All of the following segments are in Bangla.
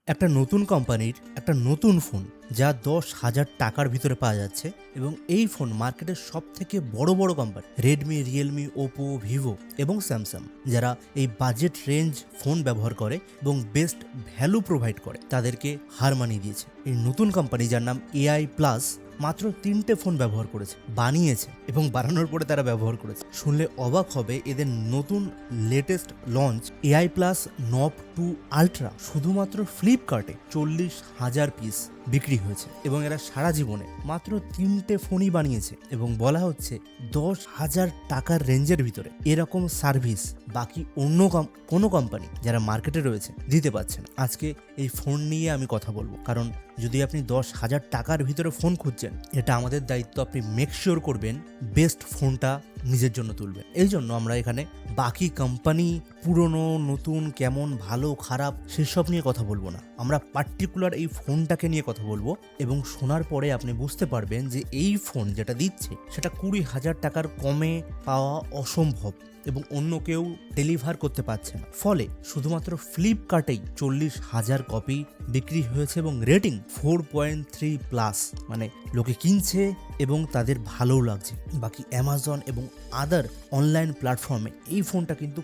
একটা নতুন কোম্পানির একটা নতুন ফোন যা 10,000 টাকার ভিতরে পাওয়া যাচ্ছে এবং এই ফোন মার্কেটের সব থেকে বড় বড় company Redmi, Realme, Oppo, Vivo এবং স্যামসাং যারা এই বাজেট রেঞ্জ ফোন ব্যবহার করে এবং বেস্ট ভ্যালু প্রোভাইড করে তাদেরকে হার মানিয়ে দিয়েছে। এই নতুন কোম্পানি যার নাম এআই প্লাস মাত্র 3টে ফোন ব্যবহার করেছে, বানিয়েছে এবং বানানোর পরে তারা ব্যবহার করেছে। শুনলে অবাক হবে, এদের নতুন লেটেস্ট লঞ্চ এআই প্লাস নব 2 আলট্রা শুধুমাত্র ফ্লিপকার্টে 40,000 পিস বিক্রি হয়েছে এবং এরা সারা জীবনে মাত্র 3টে ফোনই বানিয়েছে এবং বলা হচ্ছে 10,000 টাকার রেঞ্জের ভিতরে এরকম সার্ভিস বাকি অন্য কোনো কোম্পানি যারা মার্কেটে রয়েছে দিতে পারছে না। আজকে এই ফোন নিয়ে আমি কথা বলবো, কারণ যদি আপনি 10,000 টাকার ভিতরে ফোন খুঁজছেন, এটা আমাদের দায়িত্ব আপনি মেক শিওর করবেন বেস্ট ফোনটা নিজের জন্য তুলবেন। এই জন্য আমরা এখানে বাকি কোম্পানি পুরনো নতুন কেমন ভালো খারাপ সেসব নিয়ে কথা বলবো না, আমরা পার্টিকুলার এই ফোনটাকে নিয়ে কথা বলবো এবং শোনার পরে আপনি বুঝতে পারবেন যে এই ফোন যেটা দিচ্ছে সেটা 20,000 টাকার কমে পাওয়া অসম্ভব এবং অন্য কেউ ডেলিভার করতে পারছে না। ফলে শুধুমাত্র ফ্লিপকার্টেই 40,000 কপি বিক্রি হয়েছে এবং রেটিং 4.3+, মানে লোকে কিনছে এবং তাদের ভালোও লাগছে। বাকি অ্যামাজন এবং আদার অনলাইন প্ল্যাটফর্মে এই ফোনটা কিন্তু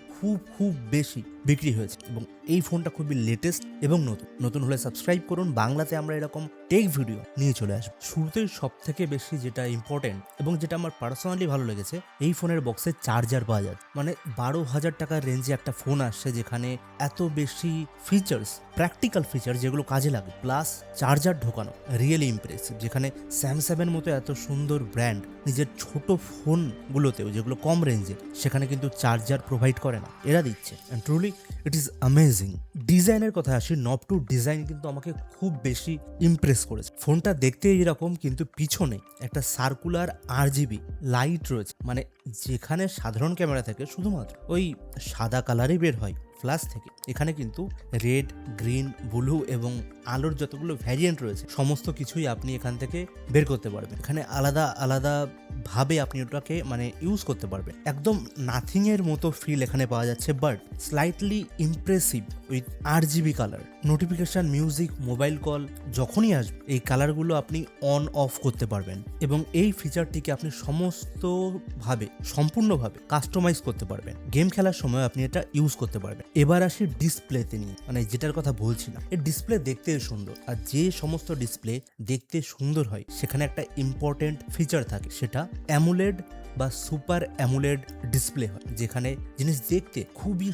খুব বেশি বিক্রি হয়েছে এবং এই ফোনটা খুবই লেটেস্ট এবং নতুন হলে সাবস্ক্রাইব করুন। বাংলাতে আমরা এরকম টেক ভিডিও নিয়ে চলে আসবো। শুরুতেই সব থেকে বেশি যেটা ইম্পর্টেন্ট এবং যেটা আমার পার্সোনালি ভালো লেগেছে, এই ফোনের বক্সে চার্জার পাওয়া যায়। মানে 12,000 টাকার রেঞ্জে একটা ফোন আসছে যেখানে এত বেশি ফিচার্স, প্র্যাকটিক্যাল ফিচার যেগুলো কাজে লাগে, প্লাস চার্জার ঢোকানো রিয়েলি ইমপ্রেসিভ। যেখানে স্যামসাংয়ের মতো এত সুন্দর ব্র্যান্ড নিজের ছোট ফোনগুলোতেও যেগুলো কম রেঞ্জে, সেখানে কিন্তু চার্জার প্রোভাইড করে না, এরা দিচ্ছে। And truly it is amazing. ডিজাইনের কথা আসি, নব 2 ডিজাইন কিন্তু আমাকে খুব বেশি ইমপ্রেস করেছে। ফোনটা দেখতে এরকম, কিন্তু পিছনে একটা সার্কুলার RGB লাইট রয়েছে, মানে যেখানে সাধারণ ক্যামেরা থেকে শুধুমাত্র ওই সাদা কালারই বের হয় ফ্ল্যাশ থেকে, এখানে কিন্তু রেড, গ্রিন, ব্লু এবং আলোর যতগুলো ভ্যারিয়েন্ট রয়েছে সমস্ত কিছুই আপনি এখান থেকে বের করতে পারবেন। এখানে আলাদা আলাদা ভাবে আপনি ওটাকে মানে ইউজ করতে পারবেন। একদম নাথিং এর মতো ফিল এখানে পাওয়া যাচ্ছে, but slightly impressive with RGB colour. Notification, music, mobile call যখনই আসবে এই কালারগুলো আপনি অন অফ করতে পারবেন এবং এই ফিচারটিকে আপনি সম্পূর্ণভাবে কাস্টমাইজ করতে পারবেন। গেম খেলার সময় আপনি এটা ইউজ করতে পারবেন। এবার আসি ডিসপ্লেতে নিয়ে, মানে যেটার কথা বলছিলাম। এই ডিসপ্লে দেখতে সুন্দর, আর যে সমস্ত ডিসপ্লে দেখতে সুন্দর হয় সেখানে একটা ইম্পর্টেন্ট ফিচার থাকে, সেটা অ্যামোলেড বা সুপার অ্যামোলেড ডিসপ্লে হয়, যেখানে জিনিস দেখতে খুবই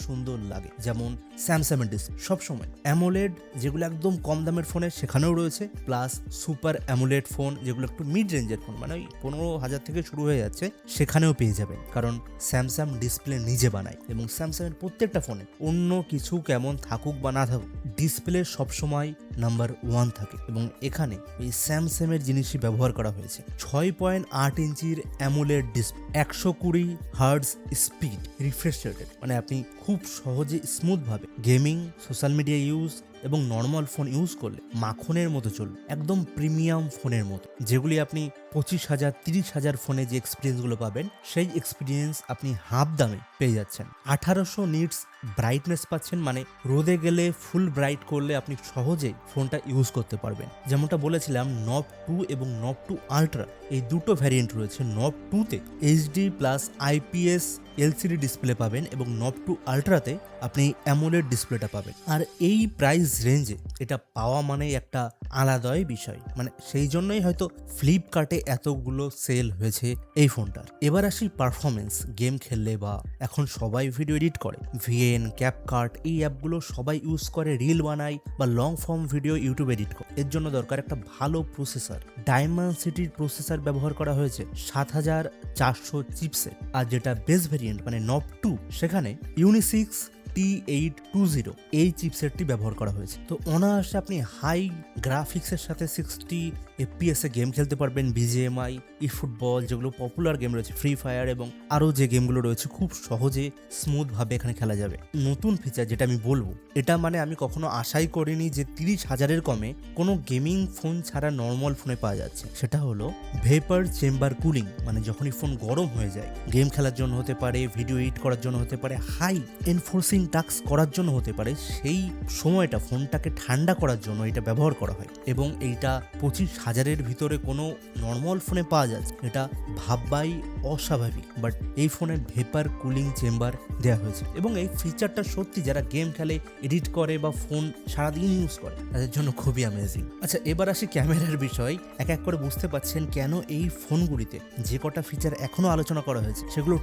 সুন্দর লাগে। যেমন স্যামসাংয়ের ডিসপ্লে সবসময় অ্যামোলেড, যেগুলো একদম কম দামের ফোনে সেখানেও রয়েছে, প্লাস সুপার অ্যামোলেড ফোন যেগুলো একটু মিড রেঞ্জের ফোন, মানে ওই 15,000 থেকে শুরু হয়ে যাচ্ছে, সেখানেও পেয়ে যাবেন। কারণ স্যামসাং ডিসপ্লে নিজে বানায় এবং স্যামসাংয়ের প্রত্যেকটা ফোনে অন্য কিছু কেমন থাকুক বা না থাকুক, ডিসপ্লে সবসময় নাম্বার 1 থাকে এবং এখানে এই স্যামসাংয়ের জিনিসই ব্যবহার করা হয়েছে। 6.8 ইঞ্চির AMOLED display, 120 hertz speed refresh rated, মানে আপনি খুব সহজে স্মুথ ভাবে গেমিং, সোশ্যাল মিডিয়া ইউজ এবং নর্মাল ফোন ইউজ করলে মাখনের মতো চলবে, একদম প্রিমিয়াম ফোনের মতো। যেগুলি আপনি 25,000, 30,000 ফোনে যে এক্সপিরিয়েন্সগুলো পাবেন, সেই এক্সপিরিয়েন্স আপনি হাফ দামে পেয়ে যাচ্ছেন। 1800 নিটস ব্রাইটনেস পাচ্ছেন, মানে রোদে গেলে ফুল ব্রাইট করলে আপনি সহজেই ফোনটা ইউজ করতে পারবেন। যেমনটা বলেছিলাম, নব 2 এবং নব 2 আলট্রা এই দুটো ভ্যারিয়েন্ট রয়েছে। নব 2তে HD plus IPS LCD display পাবেন এবং নব 2 আলট্রাতে আপনি অ্যামোলেড ডিসপ্লেটা পাবেন। আর এই প্রাইস রেঞ্জে এটা পাওয়া মানে একটা আলাদাই বিষয়, মানে সেই জন্যই হয়তো ফ্লিপকার্টে এতগুলো সেল হয়েছে এই ফোনটার। এবার আসি পারফরমেন্স। গেম খেললে বা এখন সবাই ভিডিও এডিট করে, VN, ক্যাপকাট এই অ্যাপগুলো সবাই ইউজ করে, রিল বানায় বা long form video YouTube edit করে। এর জন্য দরকার একটা ভালো প্রসেসর। ডায়মেনসিটির প্রসেসর ব্যবহার করা হয়েছে 7400 চিপসেট, আর যেটা বেস ভেরিয়েন্ট মানে নব 2, সেখানে ইউনিসিক্স T820 এই চিপসেটটি ব্যবহার করা হয়েছে। তো অনায়াসে আপনি হাই গ্রাফিক্সের সাথে 60 FPS এ গেম খেলতে পারবেন। BGMI, eFootball যেগুলো পপুলার গেম রয়েছে, ফ্রি ফায়ার এবং আরও যে গেমগুলো রয়েছে, খুব সহজে স্মুথ ভাবে এখানে খেলা যাবে। নতুন ফিচার যেটা আমি বলবো, এটা মানে আমি কখনো আশাই করিনি যে 30,000-এর কমে কোনো গেমিং ফোন ছাড়া নর্মাল ফোনে পাওয়া যাচ্ছে। সেটা হলো ভেপার চেম্বার কুলিং, মানে যখনই ফোন গরম হয়ে যায়, গেম খেলার জন্য হতে পারে, ভিডিও এডিট করার জন্য হতে পারে, হাই এনফোর্সিং টাস্ক করার জন্য হতে পারে, সেই সময়টা ফোনটাকে ঠান্ডা করার জন্য এটা ব্যবহার করা হয়। এবং এইটা 25,000-এর ভিতরে কোনো নর্মাল ফোনে পাওয়া যাচ্ছে, এটা ভাববাই অস্বাভাবিক। বাট এই ফোনে ভেপার কুলিং চেম্বার দেওয়া হয়েছে এবং এই ফিচারটা সত্যি যারা গেম খেলে, এডিট করে বা ফোন সারাদিন ইউজ করে তাদের জন্য খুবই অ্যামেজিং। আচ্ছা, এবার আসি ক্যামেরার বিষয়। এক এক করে বুঝতে পারছেন কেন এই ফোনগুলিতে যে কটা ফিচার এখনো আলোচনা করা হয়েছে সেগুলো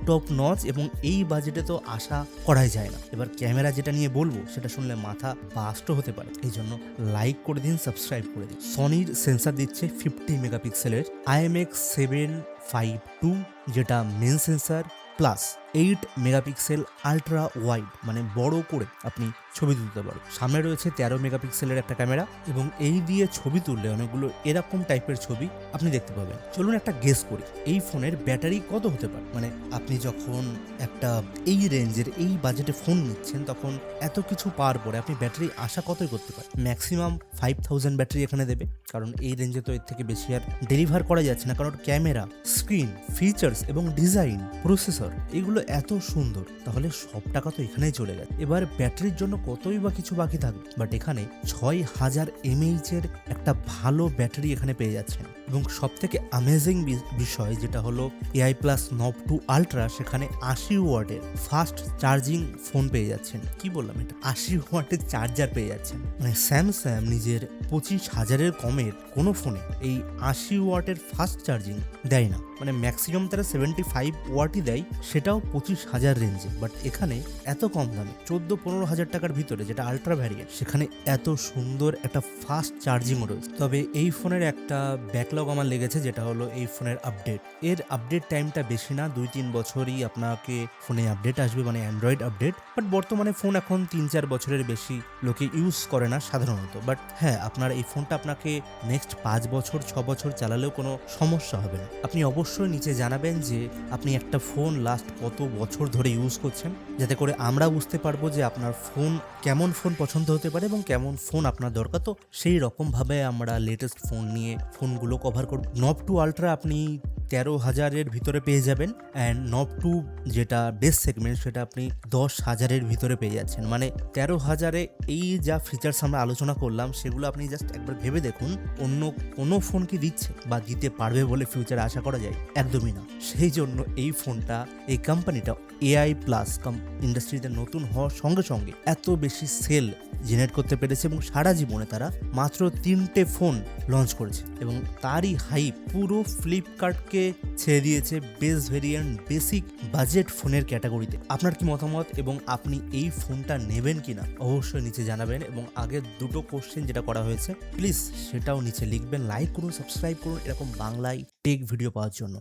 টপ নচ এবং এই বাজেটে তো আশা করাই যায় না। এবার ক্যামেরা যেটা নিয়ে বলবো সেটা শুনলে মাথা বাস্ট হতে পারে, এই জন্য লাইক করে দিন, সাবস্ক্রাইব করে দিন। সনির সেন্সার দিচ্ছে 50 মেগাপিক্সেলের IMX752, যেটা main sensor, plus 8 megapixel ultra wide, মানে বড় করে আপনি ছবি তুলতে পারো। সামনে রয়েছে 13 মেগাপিক্সেলের একটা ক্যামেরা এবং এই দিয়ে ছবি তুললে অনেকগুলো এরকম টাইপের ছবি আপনি দেখতে পাবেন। চলুন একটা গেস করি, এই ফোনের ব্যাটারি কত হতে পারে। মানে আপনি যখন একটা এই রেঞ্জের এই বাজেটে ফোন নিচ্ছেন তখন এত কিছু পাওয়ার পরে আপনি ব্যাটারি আশা কতই করতে পারেন। ম্যাক্সিমাম 5000 ব্যাটারি এখানে দেবে, কারণ এই রেঞ্জে তো এর থেকে বেশি আর ডেলিভার করা যাচ্ছে না, কারণ ক্যামেরা, স্ক্রিন, ফিচার্স এবং ডিজাইন, প্রসেসর এগুলো এত সুন্দর, তাহলে সব টাকা তো এখানেই চলে গেছে। এবার ব্যাটারির জন্য কতই বা কিছু বাকি থাকবে, বাট এখানে 6000 mAh এর একটা ভালো ব্যাটারি এখানে পেয়ে যাচ্ছেন। এবং সব থেকে অ্যামেজিং বিষয় যেটা হলো AI প্লাস নব 2 আলট্রা, সেখানে 80 ওয়াটের ফাস্ট চার্জিং ফোন পেয়ে যাচ্ছেন। কি বললাম, এটা 80 ওয়াটের চার্জার পেয়ে যাচ্ছেন। মানে স্যামসাং নিজের 25,000-এর কমের কোনো ফোনে এই 80 ওয়াটের ফাস্ট চার্জিং দেয় না। মানে ম্যাক্সিমাম তারা 75 ওয়াটই দেয়, সেটাও 25,000 রেঞ্জে। বাট এখানে এত কম দামে 14-15 হাজার টাকার ভিতরে, যেটা আলট্রা ভ্যারিয়েন্ট, সেখানে এত সুন্দর একটা ফাস্ট চার্জিংও রয়েছে। তবে এই ফোনের একটা ব্যাকলগ আমার লেগেছে, যেটা হলো এই ফোনের আপডেট। এর আপডেট টাইমটা বেশি না, 2-3 বছরই আপনাকে ফোনে আপডেট আসবে, মানে অ্যান্ড্রয়েড আপডেট। বাট বর্তমানে ফোন এখন 3-4 বছরের বেশি লোকে ইউজ করে না সাধারণত। বাট হ্যাঁ, আপনার এই ফোনটা আপনাকে নেক্সট 5 বছর 6 বছর চালালেও কোনো সমস্যা হবে না। আপনি অবশ্যই নিচে জানাবেন যে আপনি একটা ফোন লাস্ট কত বছর ধরে ইউজ করছেন, যাতে করে আমরা বুঝতে পারবো যে আপনার ফোন কেমন ফোন পছন্দ হতে পারে এবং কেমন ফোন আপনার দরকার। তো সেই রকমভাবে আমরা লেটেস্ট ফোন নিয়ে ফোনগুলো কভার করব। নব 2 আলট্রা আপনি 13,000-এর ভিতরে পেয়ে যাবেন, অ্যান্ড নব 2 যেটা বেস সেগমেন্ট সেটা আপনি 10,000-এর ভিতরে পেয়ে যাচ্ছেন। মানে 13,000-এ এই যা ফিচার্স আমরা আলোচনা করলাম সেগুলো আপনি জাস্ট একবার ভেবে দেখুন, অন্য কোনো ফোন কি দিচ্ছে বা দিতে পারবে বলে ফিউচারে আশা করা যায়? একদমই না। সেই জন্য এই ফোনটা, এই কোম্পানিটা AI প্লাস ইন্ডাস্ট্রিতে নতুন হওয়ার সঙ্গে সঙ্গে এত বেশি সেল জেনারেট করতে পেরেছে এবং সারা জীবনে তারা মাত্র 3টে ফোন লঞ্চ করেছে এবং তারই হাইপ পুরো ফ্লিপকার্টকে ছেড়ে দিয়েছে বেস ভেরিয়েন্ট বেসিক বাজেট ফোনের ক্যাটাগরিতে। আপনার কি মতামত এবং আপনি এই ফোনটা নেবেন কিনা অবশ্যই নিচে জানাবেন। এবং আগের দুটো কোশ্চেন যেটা করা হয়েছে প্লিজ সেটাও নিচে লিখবেন। লাইক করুন, সাবস্ক্রাইব করুন এরকম বাংলায় টেক ভিডিও পাওয়ার জন্য।